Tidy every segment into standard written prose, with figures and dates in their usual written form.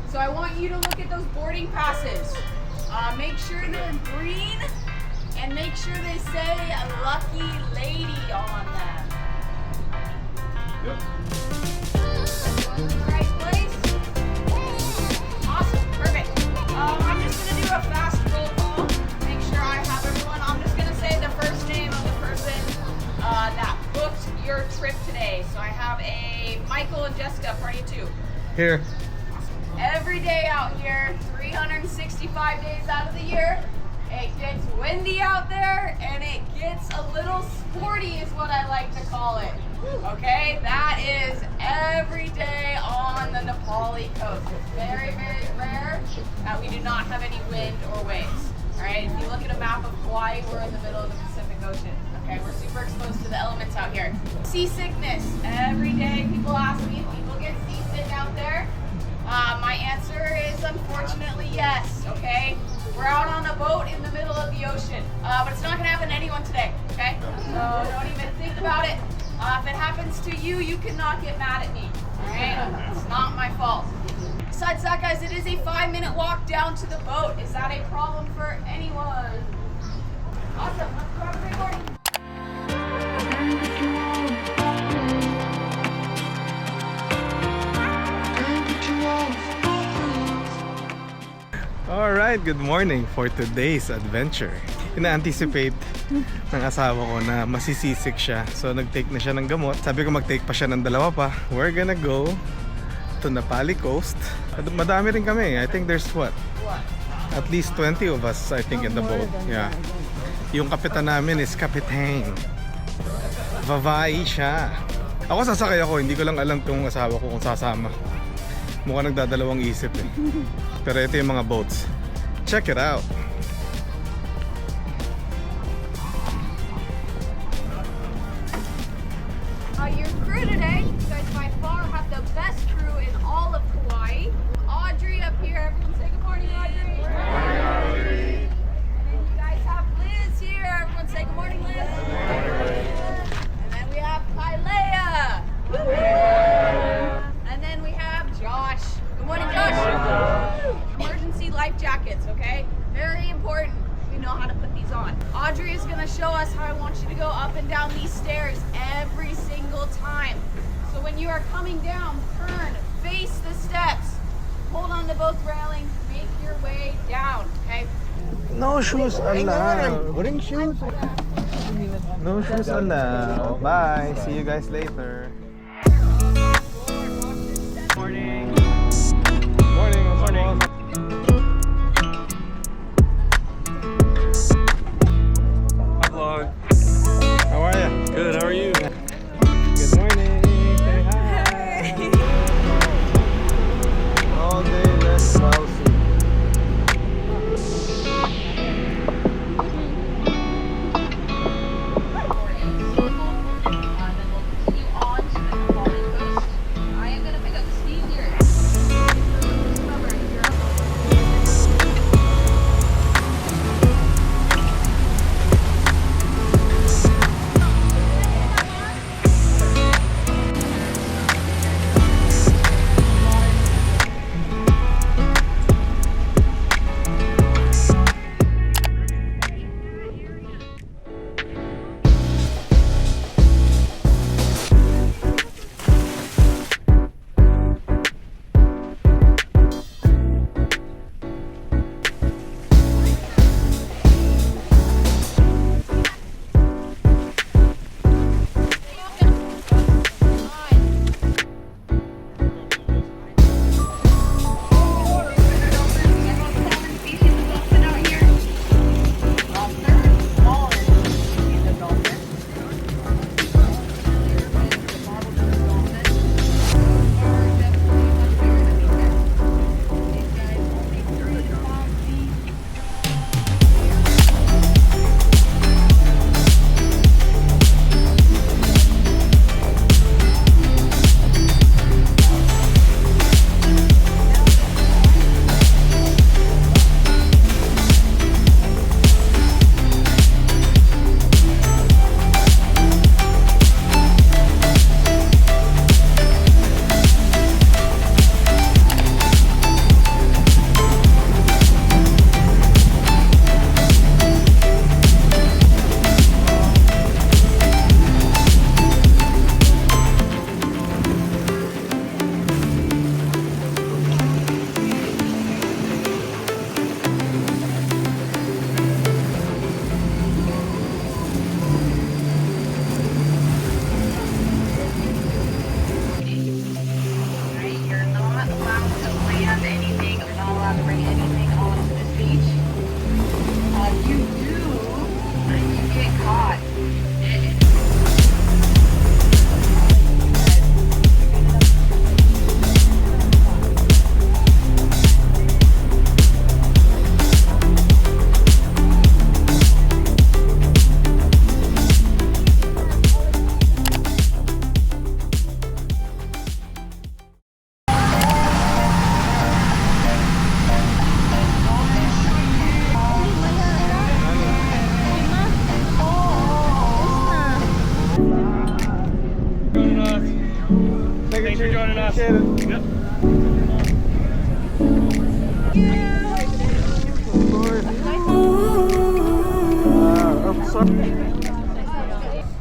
So I want you to look at those boarding passes. Make sure they're green and make sure they say a lucky lady on them. Yep. Going to the right place? Awesome, perfect. I'm just going to do a fast roll call. Make sure I have everyone. I'm just going to say the first name of the person that booked your trip today. So I have a Michael and Jessica, party of 2. Here. Every day out here, 365 days out of the year, it gets windy out there and it gets a little sporty is what I like to call it. Okay, that is every day on the Napali coast. It's very, very rare that we do not have any wind or waves. All right, if you look at a map of Kauai, we're in the middle of the Pacific Ocean. Okay, we're super exposed to the elements out here. Seasickness. Every day people ask me if people get seasick out there. My answer is unfortunately yes, okay? We're out on a boat in the middle of the ocean, but it's not gonna happen to anyone today, okay? So don't even think about it. If it happens to you, you cannot get mad at me, all right? It's not my fault. Besides that, guys, it is a 5-minute walk down to the boat. Is that a problem for anyone? Awesome, let's go have a great morning. Alright, good morning for today's adventure. Ina-anticipate ng asawa ko na masisisik siya. So nag-take na siya ng gamot. Sabi ko mag-take pa siya ng 2 pa. We're gonna go to Napali coast. Madami rin kami. I think there's what? At least 20 of us I think in the boat. Yeah. Yung kapitan namin is Kapitan. Babae siya. Ako sasakay ako. Hindi ko lang alam kung asawa ko kung sasama. Mukhang nagdadalawang isip eh. Pero ito yung mga boats. Check it out. Your crew today, you guys by far have the best crew in all of Kauai. Audrey up here. Everyone say good morning, Audrey. Good morning, Audrey. And then you guys have Liz here. Everyone say good morning, Liz. Good morning. And then we have Kailea. And then we have Josh. Good morning, Josh. Emergency life jackets, okay? Very important. We know how to put these on. Audrey is gonna show us how I want you to go up and down these stairs every single time. So when you are coming down, turn, face the steps, hold on to both railings, make your way down, okay? No shoes allowed. Bring shoes. No shoes allowed. Bye. See you guys later. Morning. Morning. Morning. Vlog. How are you? Good, how are you? Good morning. Say hi. All day less mousy. Then we'll continue on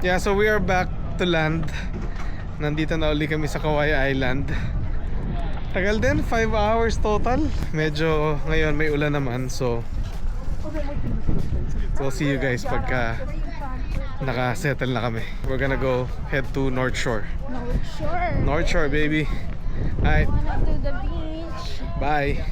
Yeah, so we are back to land. Nandito na uli kami sa Kauai Island. Tagal din, 5 hours total. Medyo ngayon may ulan naman, so see you guys pagka naka-settle na kami. We're gonna go head to North Shore. North Shore. North Shore, baby. Alright, Wanna do the beach. bye.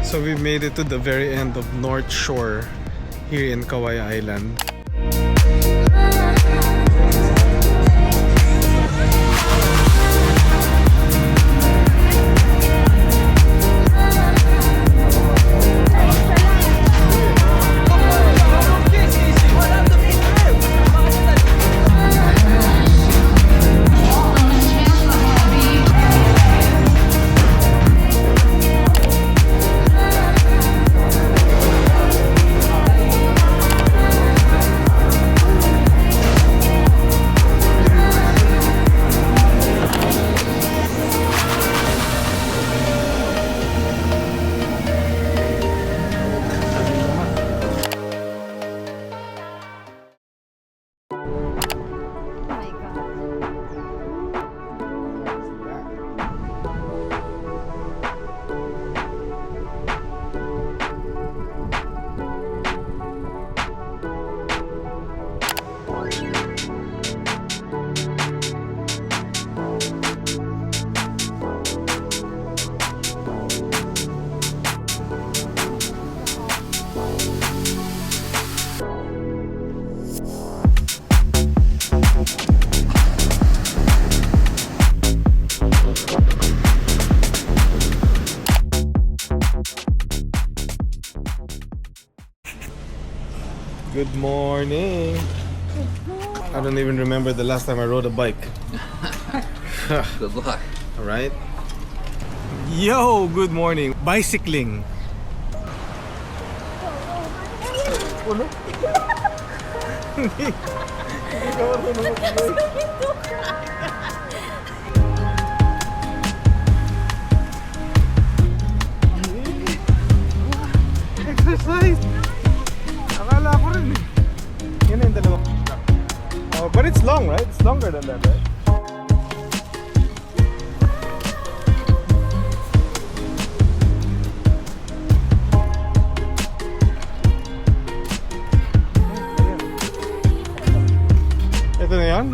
So we made it to the very end of North Shore here in Kauai Island. Good morning. I don't even remember the last time I rode a bike. Good luck. All right. Yo, good morning. Bicycling. Exercise. Akala ko rin eh. Yan na yung dalawa. Oh, but it's long, right? It's longer than that, right? Ito na yan?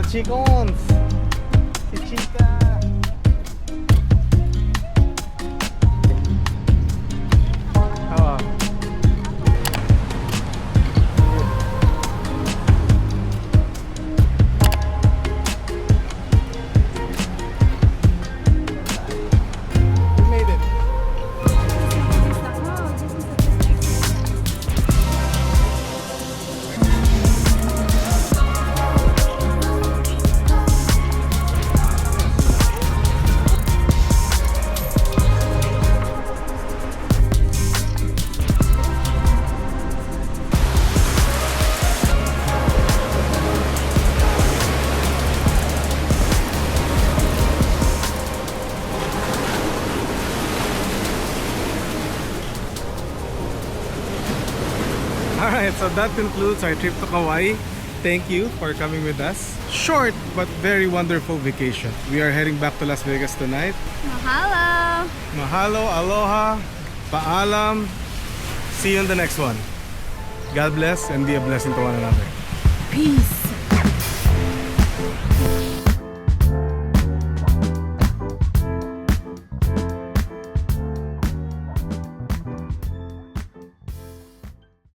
Chicons! Si Chica! Oh. We made it. Alright, so that concludes our trip to Kauai. Thank you for coming with us. Short but very wonderful vacation. We are heading back to Las Vegas tonight. Mahalo. Mahalo, aloha, paalam. See you in the next one. God bless and be a blessing to one another. Peace.